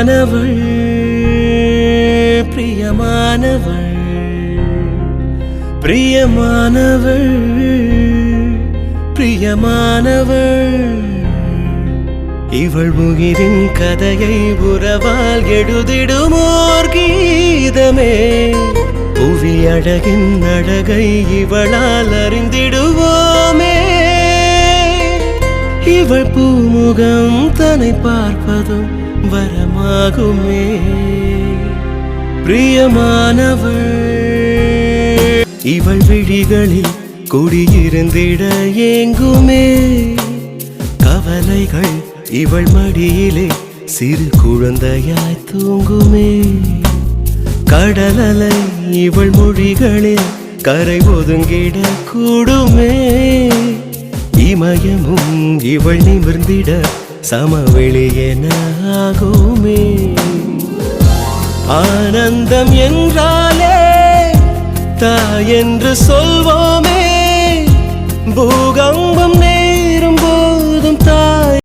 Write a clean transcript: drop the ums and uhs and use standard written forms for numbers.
பிரியமானவள் பிரியமானவள் பிரியமானவள் பிரியமானவள் இவள் உயிரின் கதையை உறவால் எழுதிடுமோர் கீதமே புவி அழகின் அழகை இவளால் அறிந்திடுவோமே இவள் பூமுகம் தன்னை பார்ப்பதும் வரமாகுமே பிரியமானவள் இவள் விழிகளில் குடியிருந்திட ஏங்குமே கவலைகள் இவள் மடியிலே சிறு குழந்தையாய் தூங்குமே கடலலை இவள் மொழிகளில் கரை ஒதுங்கிட கூடுமே இமயமும் இவள் நிமிர்ந்திட சமவெளி என ஆகுமே ஆனந்தம் என்றாலே தாய் என்று சொல்வோமே பூகம்